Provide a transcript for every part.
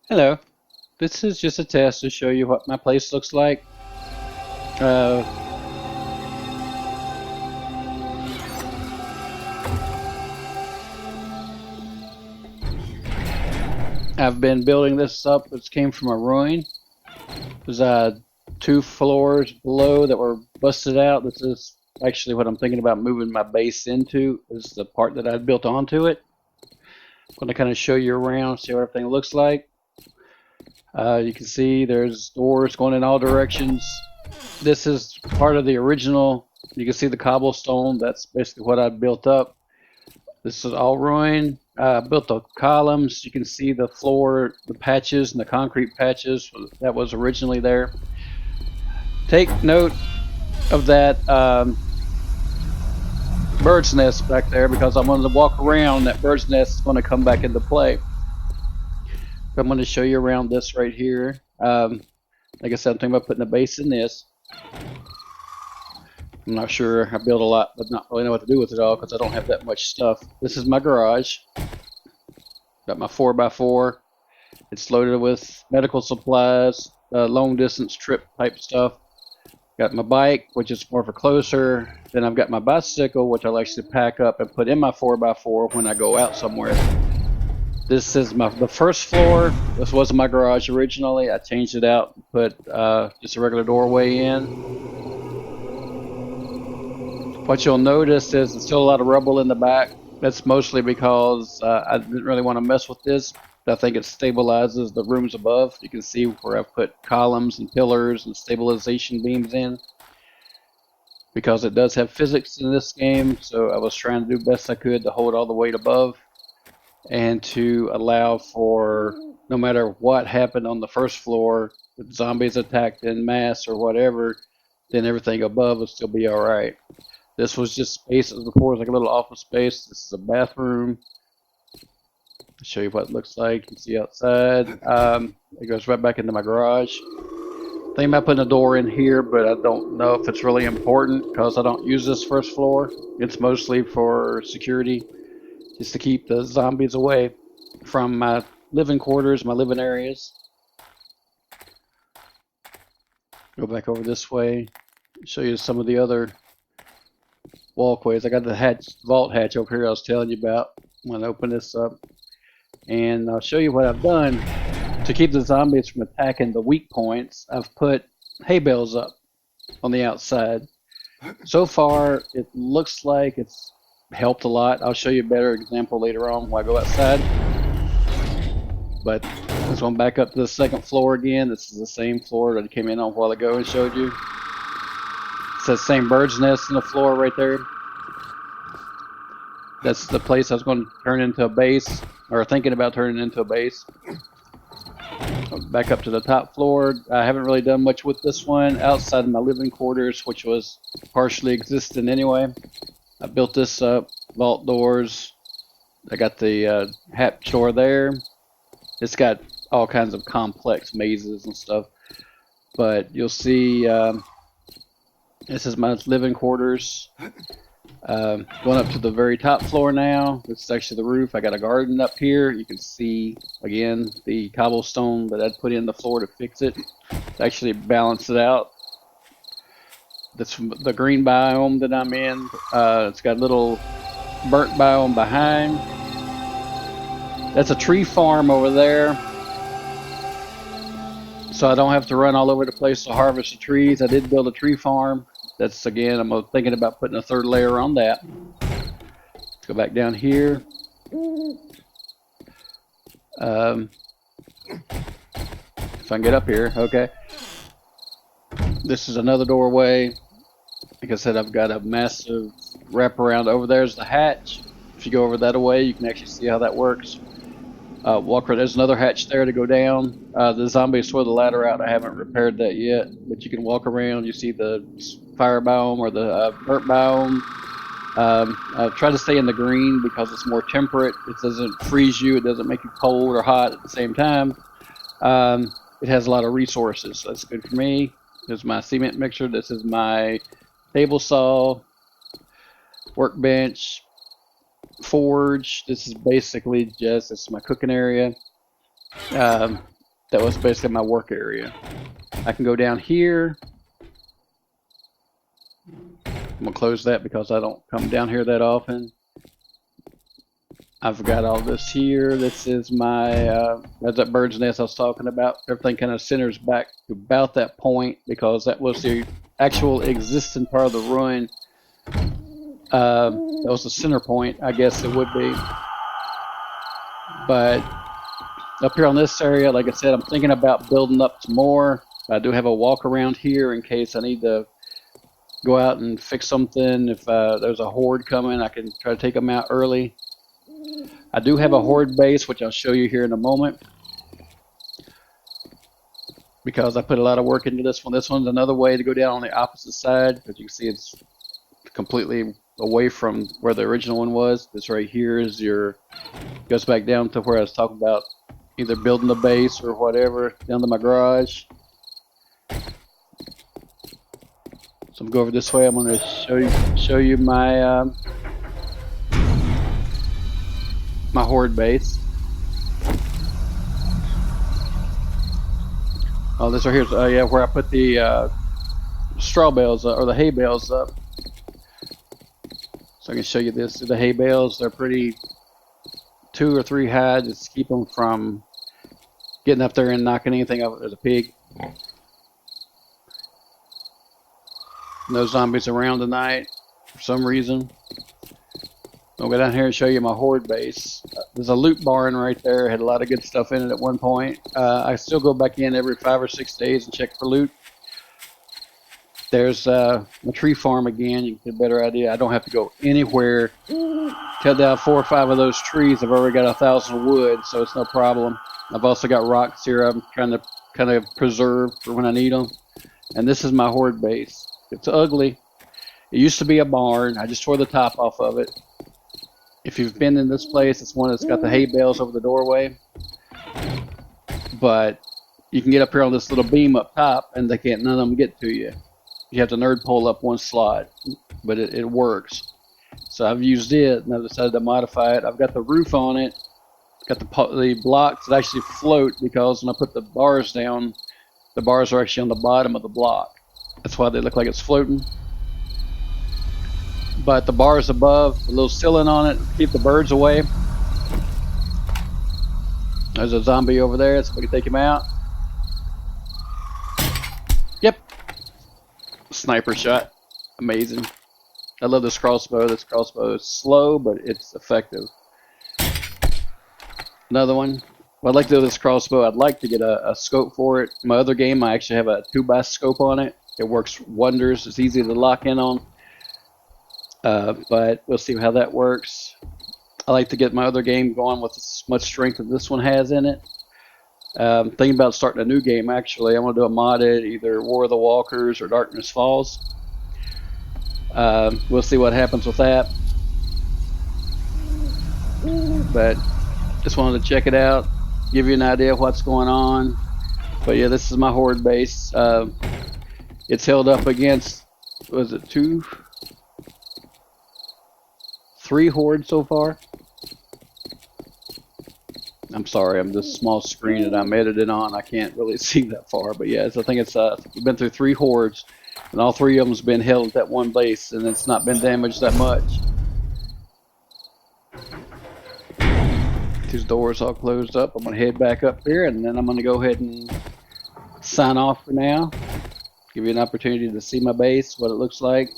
Hello, this is just a test to show you what my place looks like. Uh, I've been building this up. It came from a ruin. There's two floors below that were busted out. This is actually what I'm thinking about moving my base into, is the part that I built onto it. I'm going to kind of show you around, see what everything looks like. You can see there's doors going in all directions. This is part of the original. You can see the cobblestone. That's basically what I built up. This is all ruined. Built the columns. You can see the floor, the patches, and the concrete patches that was originally there. Take note of that bird's nest back there because I'm going to walk around. That bird's nest is going to come back into play. I'm going to show you around this right here. Like I said, I'm thinking about putting a base in this. I'm not sure. I built a lot, but not really know what to do with it all because I don't have that much stuff. This is my garage. Got my 4x4. It's loaded with medical supplies, long distance trip type stuff. Got my bike, which is more for closer. Then I've got my bicycle, which I'll actually pack up and put in my 4x4 when I go out somewhere. This is the first floor. This was my garage originally. I changed it out, put just a regular doorway in. What you'll notice is there's still a lot of rubble in the back. That's mostly because I didn't really want to mess with this. I think it stabilizes the rooms above. You can see where I've put columns and pillars and stabilization beams in because it does have physics in this game. So I was trying to do best I could to hold all the weight above and to allow for no matter what happened on the first floor, if zombies attacked in mass or whatever, then everything above would still be all right. This was just space before. It was like a little office space. This is a bathroom. I'll show you what it looks like. You can see outside. It goes right back into my garage. Thinking about putting a door in here, but I don't know if it's really important because I don't use this first floor. It's mostly for security, just to keep the zombies away from my living quarters, my living areas. Go back over this way. Show you some of the other walkways. I got the vault hatch over here I was telling you about. I'm going to open this up and I'll show you what I've done to keep the zombies from attacking the weak points. I've put hay bales up on the outside. So far, it looks like it's helped a lot. I'll show you a better example later on when I go outside. But let's go back up to the second floor again. This is the same floor that I came in on a while ago and showed you. It's the same bird's nest in the floor right there. That's the place I was going to turn into a base, or thinking about turning into a base. Back up to the top floor. I haven't really done much with this one outside of my living quarters, which was partially existing anyway. I built this up, vault doors. I got the hatch door there. It's got all kinds of complex mazes and stuff. But you'll see this is my living quarters. Going up to the very top floor now. This is actually the roof. I got a garden up here. You can see, again, the cobblestone that I'd put in the floor to fix it. To actually balance it out. That's the green biome that I'm in. It's got a little burnt biome behind. That's a tree farm over there. So I don't have to run all over the place to harvest the trees. I did build a tree farm. That's, again, I'm thinking about putting a third layer on that. Let's go back down here. If I can get up here, okay. This is another doorway. Like I said, I've got a massive wraparound. Over there's the hatch. If you go over that way, you can actually see how that works. Walk right, there's another hatch there to go down. The zombies throw the ladder out. I haven't repaired that yet, but you can walk around. You see the fire biome or the burnt biome. I've tried to stay in the green because it's more temperate. It doesn't freeze you. It doesn't make you cold or hot at the same time. It has a lot of resources, so that's good for me. This is my cement mixer. This is my table saw, workbench, forge. This is basically just, this is my cooking area. That was basically my work area. I can go down here. I'm gonna close that because I don't come down here that often. I've got all this here. This is my, that's that bird's nest I was talking about. Everything kind of centers back to about that point because that was the actual existing part of the ruin. That was the center point, I guess it would be. But up here on this area, like I said, I'm thinking about building up some more. I do have a walk around here in case I need to go out and fix something. If there's a horde coming, I can try to take them out early. I do have a horde base, which I'll show you here in a moment, because I put a lot of work into this one. This one's another way to go down on the opposite side, because you can see it's completely away from where the original one was. This right here is your, goes back down to where I was talking about either building a base or whatever, down to my garage. So I'm going over this way. I'm going to show you my my horde base. Oh, this right here is yeah, where I put the straw bales or the hay bales up. So I can show you this. The hay bales, they're pretty 2 or 3 high, just keep them from getting up there and knocking anything out. There's a pig. No zombies around tonight for some reason. I'll go down here and show you my horde base. There's a loot barn right there. Had a lot of good stuff in it at one point. I still go back in every 5 or 6 days and check for loot. There's my tree farm again. You get a better idea. I don't have to go anywhere. Cut down 4 or 5 of those trees. I've already got 1,000 wood, so it's no problem. I've also got rocks here I'm trying to kind of preserve for when I need them. And this is my horde base. It's ugly. It used to be a barn. I just tore the top off of it. If you've been in this place, it's one that's got the hay bales over the doorway. But you can get up here on this little beam up top, and none of them get to you. You have to nerd pull up one slot, but it works. So I've used it, and I've decided to modify it. I've got the roof on it. Got the blocks that actually float, because when I put the bars down, the bars are actually on the bottom of the block. That's why they look like it's floating. But the bars above, a little ceiling on it, keep the birds away. There's a zombie over there, so we can take him out. Yep. Sniper shot. Amazing. I love this crossbow. This crossbow is slow, but it's effective. Another one. Well, I'd like to do this crossbow. I'd like to get a scope for it. In my other game, I actually have a 2x scope on it. It works wonders. It's easy to lock in on. But we'll see how that works. I like to get my other game going with as much strength as this one has in it. Thinking about starting a new game, actually. I'm going to do a modded, either War of the Walkers or Darkness Falls. We'll see what happens with that. But just wanted to check it out, give you an idea of what's going on. But yeah, this is my horde base. It's held up against, was it 3 hordes so far? I'm sorry, I'm this small screen that I'm editing on. I can't really see that far, but yeah, I think it's we've been through 3 hordes, and all 3 of them's been held at that one base, and it's not been damaged that much. These doors all closed up. I'm gonna head back up here, and then I'm gonna go ahead and sign off for now. Give you an opportunity to see my base, what it looks like.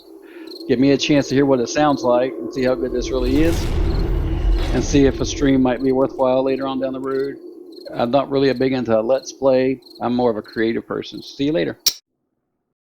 Give me a chance to hear what it sounds like and see how good this really is, and see if a stream might be worthwhile later on down the road. I'm not really a big into Let's Play. I'm more of a creative person. See you later.